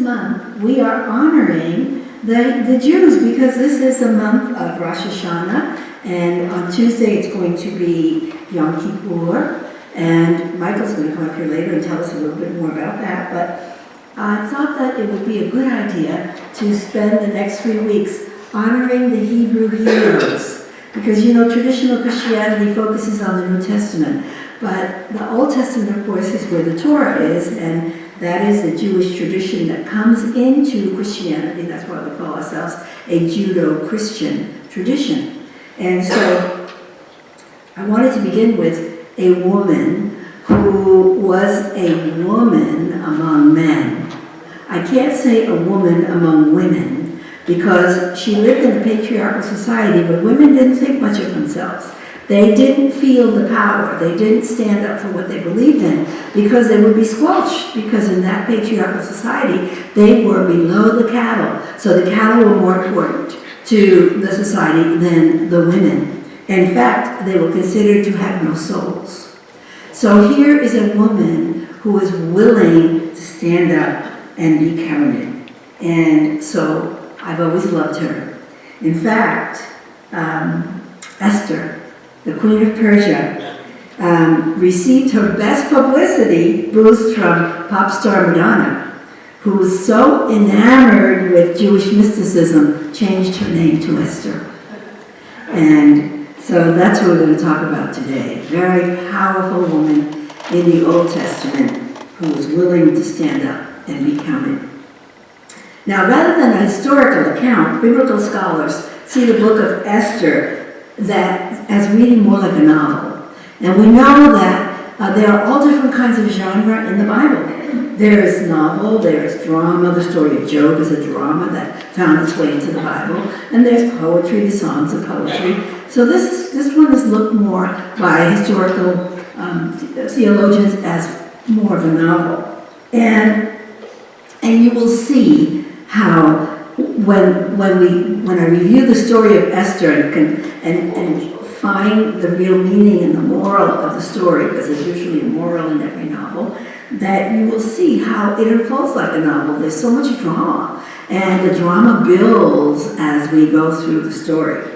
month, we are honoring the Jews, because this is the month of Rosh Hashanah, and on Tuesday it's going to be Yom Kippur, and Michael's going to come up here later and tell us a little bit more about that, but I thought that it would be a good idea to spend the next 3 weeks honoring the Hebrew heroes, because traditional Christianity focuses on the New Testament, but the Old Testament, of course, is where the Torah is, and that is the Jewish tradition that comes into Christianity. That's why we call ourselves a Judeo-Christian tradition. And so I wanted to begin with a woman who was a woman among men. I can't say a woman among women, because she lived in a patriarchal society where women didn't think much of themselves. They didn't feel the power. They didn't stand up for what they believed in, because they would be squelched, because in that patriarchal society, they were below the cattle. So the cattle were more important to the society than the women. In fact, they were considered to have no souls. So here is a woman who is willing to stand up and be counted. And so I've always loved her. In fact, Esther, the Queen of Persia, received her best publicity boost from pop star Madonna, who was so enamored with Jewish mysticism, changed her name to Esther. And so that's what we're going to talk about today. Very powerful woman in the Old Testament who was willing to stand up and be counted. Now, rather than a historical account, biblical scholars see the book of Esther that as reading more like a novel. And we know that there are all different kinds of genre in the Bible. There is novel, there is drama. The story of Job is a drama that found its way into the Bible. And there's poetry, the songs of poetry. So this one is looked more by historical theologians as more of a novel. And you will see how when I review the story of Esther and find the real meaning and the moral of the story, because there's usually a moral in every novel, that you will see how it unfolds like a novel. There's so much drama, and the drama builds as we go through the story.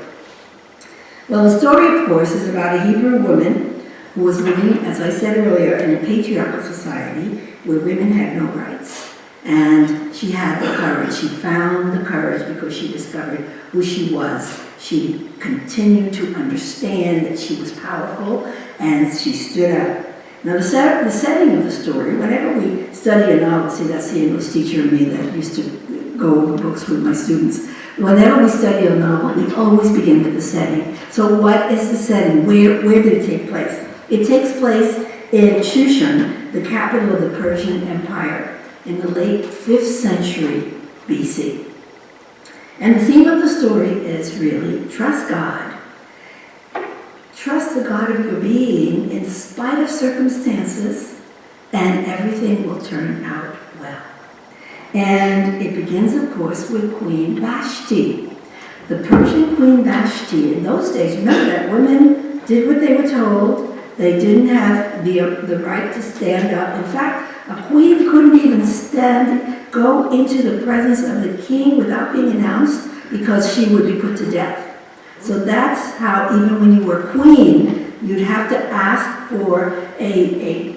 Well, the story, of course, is about a Hebrew woman who was living, as I said earlier, in a patriarchal society where women had no rights. And she had the courage. She found the courage because she discovered who she was. She continued to understand that she was powerful, and she stood up. Now, the setting of the story, whenever we study a novel, see, that's the English teacher in me that used to go over books with my students. Whenever we study a novel, we always begin with the setting. So what is the setting? Where did it take place? It takes place in Shushan, the capital of the Persian Empire, in the late 5th century BC. And the theme of the story is really trust God. Trust the God of your being in spite of circumstances, and everything will turn out well. And it begins, of course, with Queen Vashti. The Persian Queen Vashti, in those days, remember that women did what they were told. They didn't have the right to stand up. In fact, a queen couldn't even go into the presence of the king without being announced, because she would be put to death. So that's how, even when you were queen, you'd have to ask for an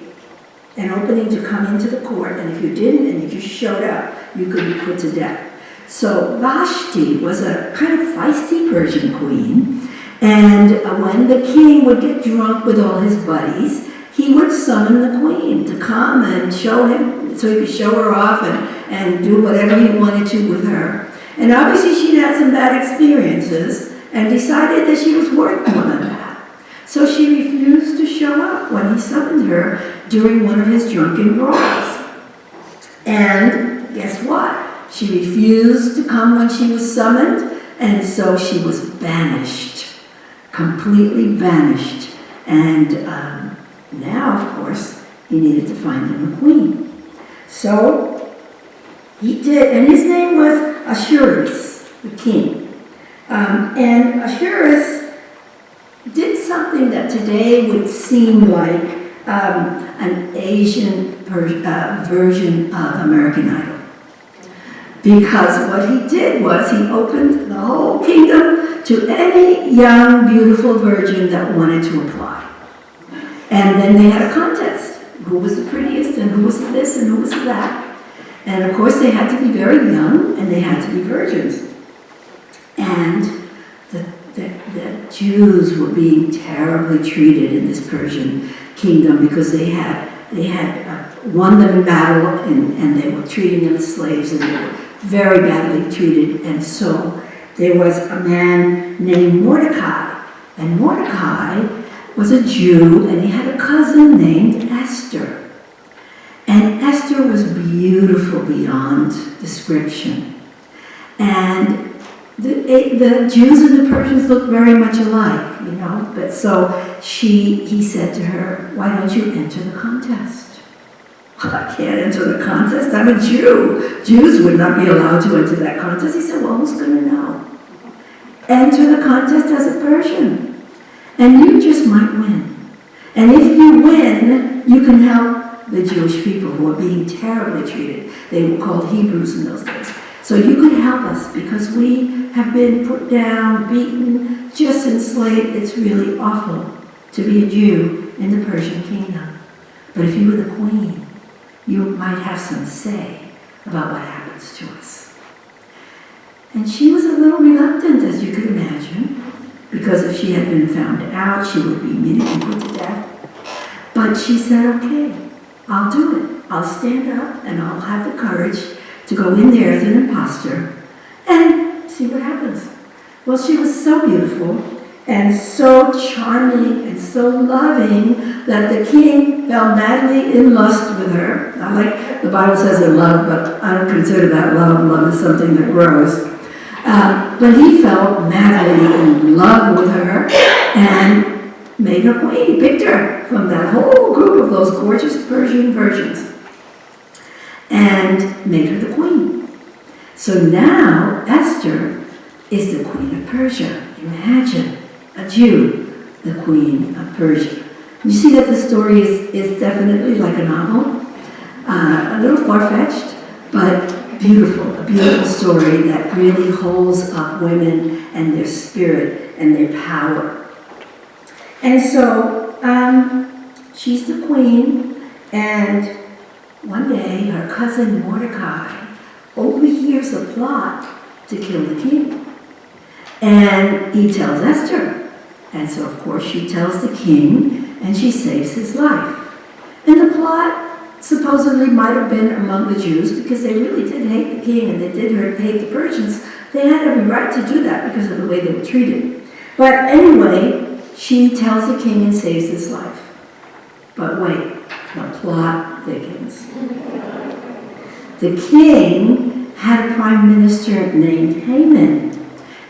opening to come into the court, and if you didn't and you just showed up, you could be put to death. So Vashti was a kind of feisty Persian queen, and when the king would get drunk with all his buddies, he would summon the queen to come and show him, so he could show her off and do whatever he wanted to with her. And obviously she'd had some bad experiences and decided that she was worth more than that. So she refused to show up when he summoned her during one of his drunken brawls. And guess what? She refused to come when she was summoned, and so she was banished, completely banished. And now, of course, he needed to find him a queen. So he did, and his name was Ahasuerus, the king. And Ahasuerus did something that today would seem like an Asian version of American Idol. Because what he did was he opened the whole kingdom to any young, beautiful virgin that wanted to apply. And then they had a contest. Who was the prettiest and who was the this and who was the that. And of course they had to be very young and they had to be virgins. And the Jews were being terribly treated in this Persian kingdom because they had won them in battle and they were treating them as slaves and they were very badly treated. And so there was a man named Mordecai. And Mordecai was a Jew and he had a cousin named Esther. And Esther was beautiful beyond description. And the Jews and the Persians looked very much alike, you know. But so he said to her, "Why don't you enter the contest?" "Well, I can't enter the contest. I'm a Jew. Jews would not be allowed to enter that contest." He said, "Well, who's going to know? Enter the contest as a Persian, and you just might win. And if you win, you can help the Jewish people who are being terribly treated." They were called Hebrews in those days. "So you could help us because we have been put down, beaten, just enslaved. It's really awful to be a Jew in the Persian kingdom. But if you were the queen, you might have some say about what happens to us." And she was a little reluctant, as you could imagine, because if she had been found out, she would be immediately put to death. But she said, "Okay, I'll do it. I'll stand up and I'll have the courage to go in there as an imposter and see what happens." Well, she was so beautiful and so charming and so loving that the king fell madly in lust with her. Not like the Bible says in love, but I don't consider that love. Love is something that grows. But he fell madly in love with her and made her queen. He picked her from that whole group of those gorgeous Persian virgins and made her the queen. So now Esther is the queen of Persia. Imagine a Jew, the queen of Persia. You see that the story is definitely like a novel, a little far-fetched, but beautiful, a beautiful story that really holds up women and their spirit and their power. And so she's the queen, and one day her cousin Mordecai overhears a plot to kill the king. And he tells Esther. And so of course she tells the king and she saves his life. And the plot supposedly might have been among the Jews because they really did hate the king and they did hate the Persians. They had every right to do that because of the way they were treated. But anyway, she tells the king and saves his life. But wait, the plot thickens. The king had a prime minister named Haman.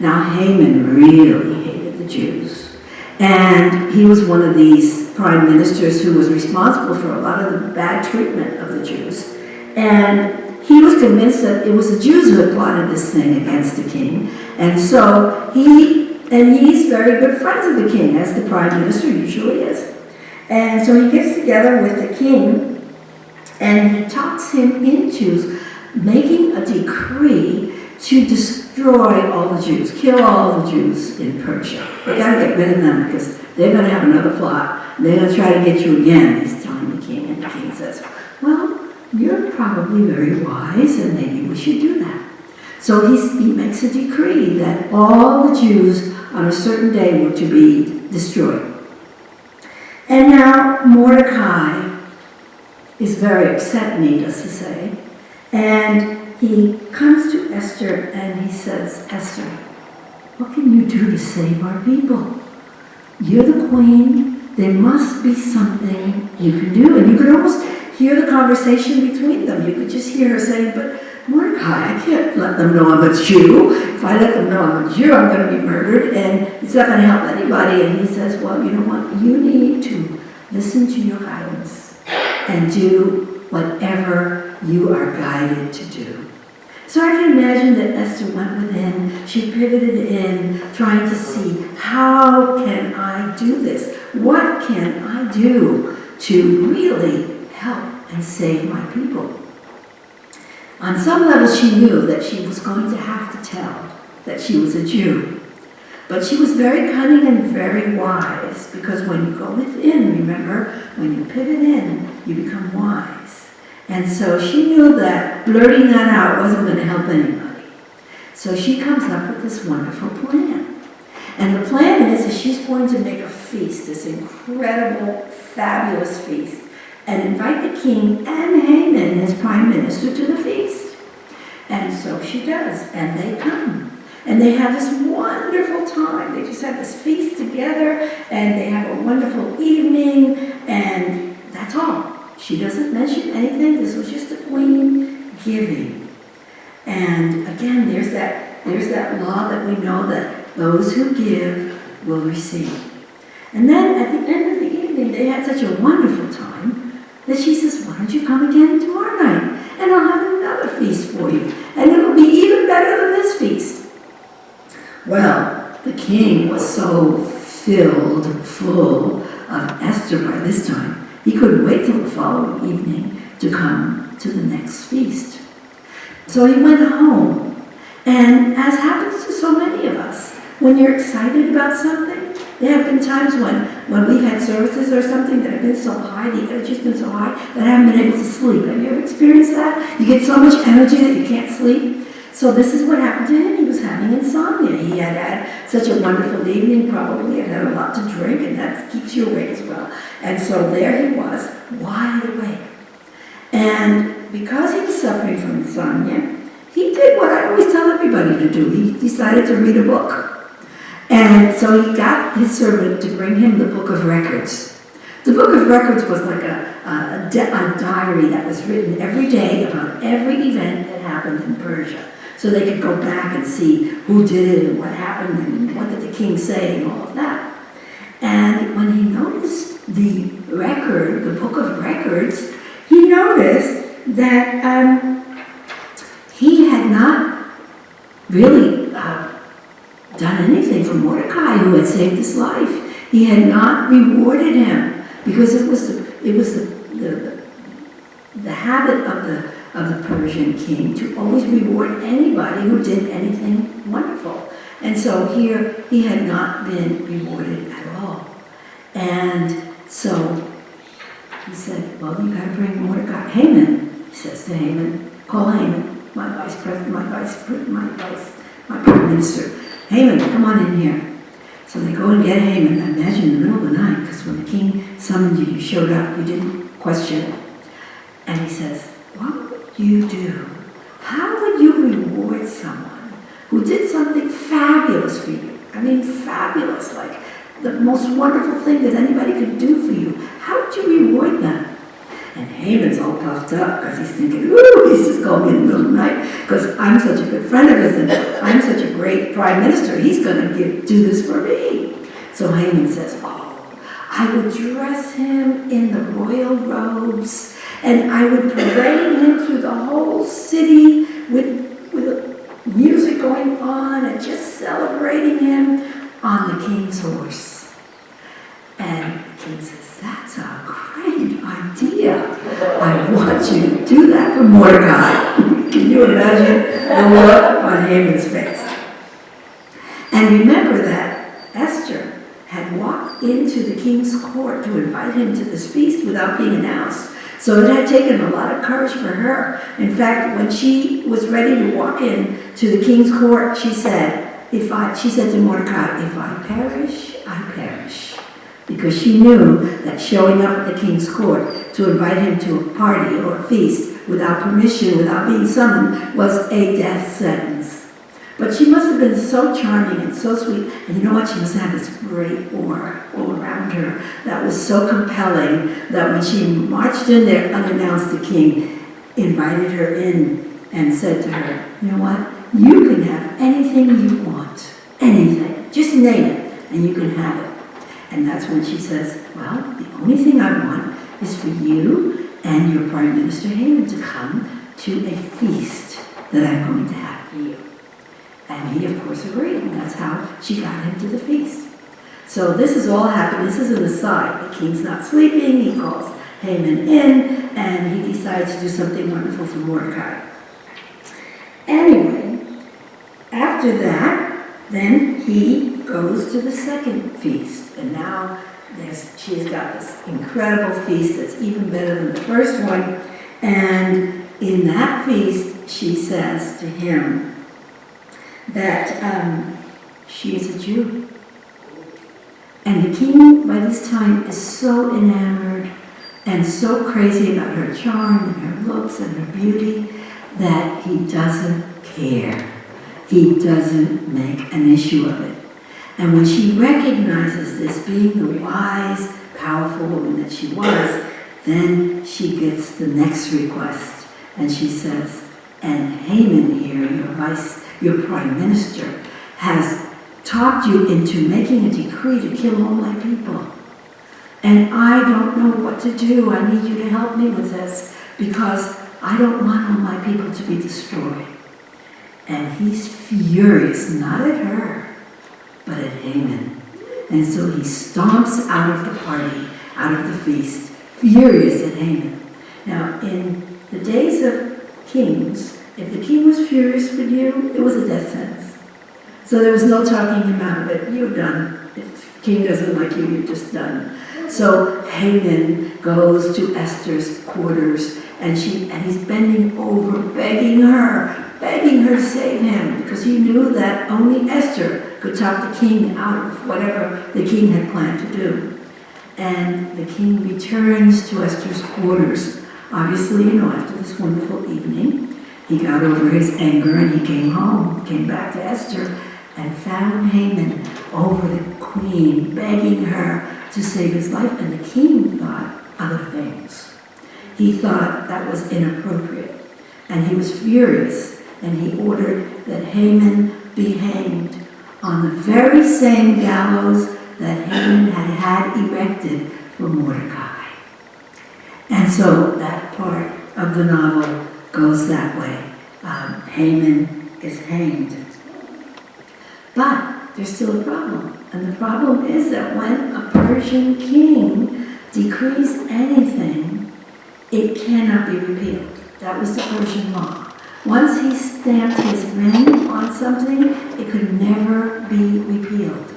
Now Haman really hated the Jews. And he was one of these prime ministers who was responsible for a lot of the bad treatment of the Jews. And he was convinced that it was the Jews who had plotted this thing against the king. And so he's very good friends with the king, as the prime minister usually is. And so he gets together with the king and he talks him into making a decree to destroy all the Jews, kill all the Jews in Persia. They got to get rid of them because they're going to have another plot. They're going to try to get you again, he's telling the king. And the king says, "Well, you're probably very wise and maybe we should do that." So he makes a decree that all the Jews on a certain day were to be destroyed. And now Mordecai is very upset, needless to say, and he comes to Esther and he says, "Esther, what can you do to save our people? You're the queen. There must be something you can do." And you could almost hear the conversation between them. You could just hear her saying, "But Mordecai, I can't let them know I'm a Jew. If I let them know I'm a Jew, I'm going to be murdered, and it's not going to help anybody." And he says, "Well, you know what? You need to listen to your guidance and do whatever you are guided to do." So I can imagine that Esther went within, she pivoted in, trying to see, how can I do this? What can I do to really help and save my people? On some level, she knew that she was going to have to tell that she was a Jew. But she was very cunning and very wise, because when you go within, remember, when you pivot in, you become wise. And so she knew that blurting that out wasn't going to help anybody. So she comes up with this wonderful plan. And the plan is she's going to make a feast, this incredible, fabulous feast, and invite the king and Haman, his prime minister, to the feast. And so she does, and they come. And they have this wonderful time. They just have this feast together, and they have a wonderful evening, and that's all. She doesn't mention anything. This was just the queen giving. And again, there's that law that we know that those who give will receive. And then at the end of the evening, they had such a wonderful time that she says, why don't you come again tomorrow night? And I'll have another feast for you. And it'll be even better than this feast. Well, the king was so full of Esther by this time, he couldn't wait till the following evening to come to the next feast. So he went home. And as happens to so many of us, when you're excited about something, there have been times when we've had services or something that have been so high, the energy's been so high, that I haven't been able to sleep. Have you ever experienced that? You get so much energy that you can't sleep. So this is what happened to him. He was having insomnia. He had had such a wonderful evening, probably had had a lot to drink, and that keeps you awake as well. And so there he was, wide awake. And because he was suffering from insomnia, he did what I always tell everybody to do. He decided to read a book. And so he got his servant to bring him the Book of Records. The Book of Records was like a diary that was written every day about every event that happened in Persia. So they could go back and see who did it and what happened and what did the king say and all of that. And when he noticed the record, the Book of Records, he noticed that he had not really done anything for Mordecai, who had saved his life. He had not rewarded him, because it was the habit of the Persian king to always reward anybody who did anything wonderful. And so here he had not been rewarded at all. And so he said, well, you got to bring Mordecai. Haman, he says to Haman, call Haman, my prime minister. Haman, come on in here. So they go and get Haman. I imagine in the middle of the night, because when the king summoned you, you showed up, you didn't question it. And he says, what would you do? How would you reward someone who did something fabulous for you? I mean, fabulous, like the most wonderful thing that anybody could do for you. How would you reward them? And Haman's all puffed up because he's thinking, ooh, he's just called me in the middle of the night because I'm such a good friend of his and I'm such a great prime minister. He's going to do this for me. So Haman says, oh, I would dress him in the royal robes and I would parade him through the whole city with music going on and just celebrating him on the king's horse. And the king says, that's a great idea. I want you to do that for Mordecai. Can you imagine the look on Haman's face? And remember that Esther had walked into the king's court to invite him to this feast without being announced. So it had taken a lot of courage for her. In fact, when she was ready to walk in to the king's court, she said to Mordecai, if I perish, I perish. Because she knew that showing up at the king's court to invite him to a party or a feast without permission, without being summoned, was a death sentence. But she must have been so charming and so sweet. And you know what? She must have this great aura all around her that was so compelling that when she marched in there unannounced, the king invited her in and said to her, you know what? You can have anything you want. Anything. Just name it and you can have it. And that's when she says, well, the only thing I want is for you and your Prime Minister Haman to come to a feast that I'm going to have for you. And he, of course, agreed, and that's how she got him to the feast. So this is all happening. This is an aside. The king's not sleeping. He calls Haman in, and he decides to do something wonderful for Mordecai. after that, then he goes to the second feast. And now she's got this incredible feast that's even better than the first one. And in that feast, she says to him that she is a Jew. And the king, by this time, is so enamored and so crazy about her charm and her looks and her beauty that he doesn't care. He doesn't make an issue of it. And when she recognizes this, being the wise, powerful woman that she was, then she gets the next request. And she says, and Haman here, your prime minister, has talked you into making a decree to kill all my people. And I don't know what to do. I need you to help me with this because I don't want all my people to be destroyed. And he's furious, not at her, but at Haman. And so he stomps out of the party, out of the feast, furious at Haman. Now, in the days of kings, if the king was furious with you, it was a death sentence. So there was no talking him out of it. You're done. If the king doesn't like you, you're just done. So Haman goes to Esther's quarters, and he's bending over, begging her to save him, because he knew that only Esther could talk the king out of whatever the king had planned to do. And the king returns to Esther's quarters. Obviously, after this wonderful evening, he got over his anger and he came home, came back to Esther, and found Haman over the queen, begging her to save his life. And the king thought other things. He thought that was inappropriate. And he was furious. And he ordered that Haman be hanged on the very same gallows that Haman had erected for Mordecai. And so that part of the novel goes that way. Haman is hanged. But there's still a problem. And the problem is that when a Persian king decrees anything, it cannot be repealed. That was the Persian law. Once he stamped his ring on something, it could never be repealed.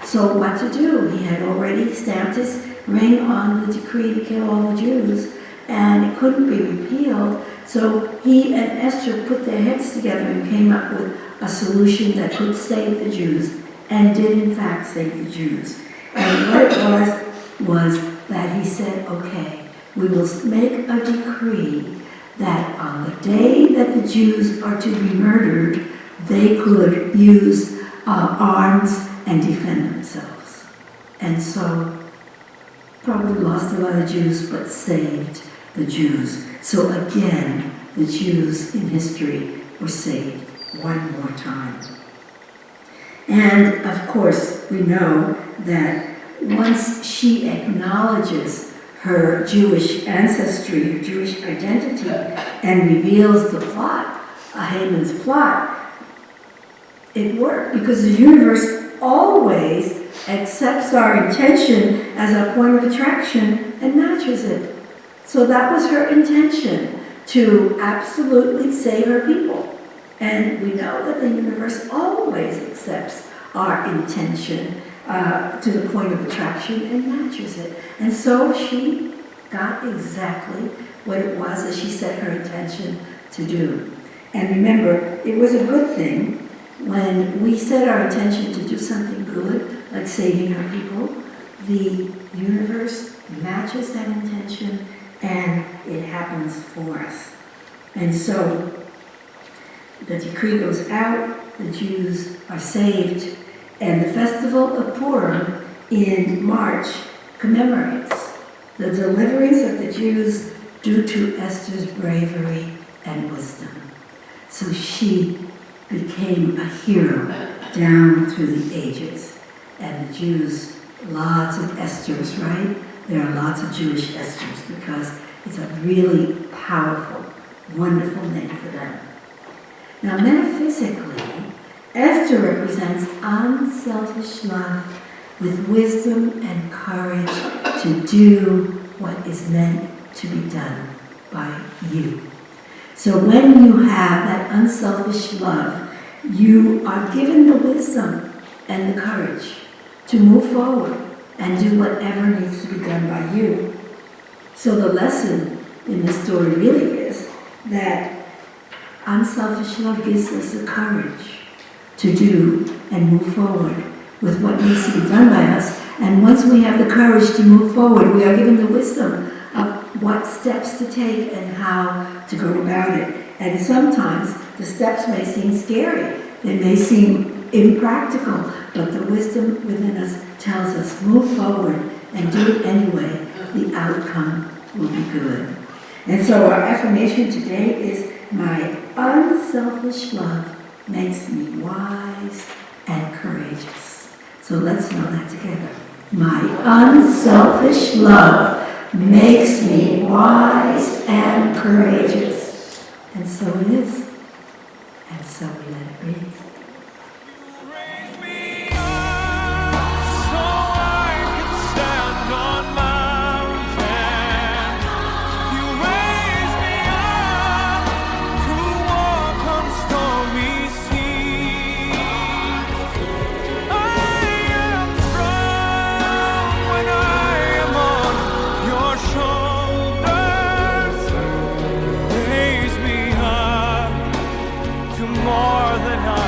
So what to do? He had already stamped his ring on the decree to kill all the Jews, and it couldn't be repealed. So he and Esther put their heads together and came up with a solution that could save the Jews, and did in fact save the Jews. And what it was that he said, okay, we will make a decree that on the day that the Jews are to be murdered, they could use arms and defend themselves. And so, probably lost a lot of Jews, but saved the Jews. So again, the Jews in history were saved one more time. And of course, we know that once she acknowledges her Jewish ancestry, her Jewish identity, and reveals the plot, Haman's plot, it worked, because the universe always accepts our intention as our point of attraction and matches it. So that was her intention, to absolutely save her people. And we know that the universe always accepts our intention to the point of attraction and matches it. And so she got exactly what it was that she set her intention to do. And remember, it was a good thing when we set our intention to do something good, like saving our people. The universe matches that intention and it happens for us. And so the decree goes out, the Jews are saved, and the festival of Purim in March commemorates the deliverance of the Jews due to Esther's bravery and wisdom. So she became a hero down through the ages. And the Jews, lots of Esthers, right? There are lots of Jewish Esthers because it's a really powerful, wonderful name for them. Now, metaphysically, Esther represents unselfish love with wisdom and courage to do what is meant to be done by you. So when you have that unselfish love You are given the wisdom and the courage to move forward and do whatever needs to be done by you. So the lesson in this story really is that unselfish love gives us the courage to do and move forward with what needs to be done by us. And once we have the courage to move forward, we are given the wisdom of what steps to take and how to go about it. And sometimes the steps may seem scary. They may seem impractical, but the wisdom within us tells us, move forward and do it anyway. The outcome will be good. And so our affirmation today is, my unselfish love makes me wise and courageous. So let's know that together. My unselfish love makes me wise and courageous. And so it is. And so we let it be. More than I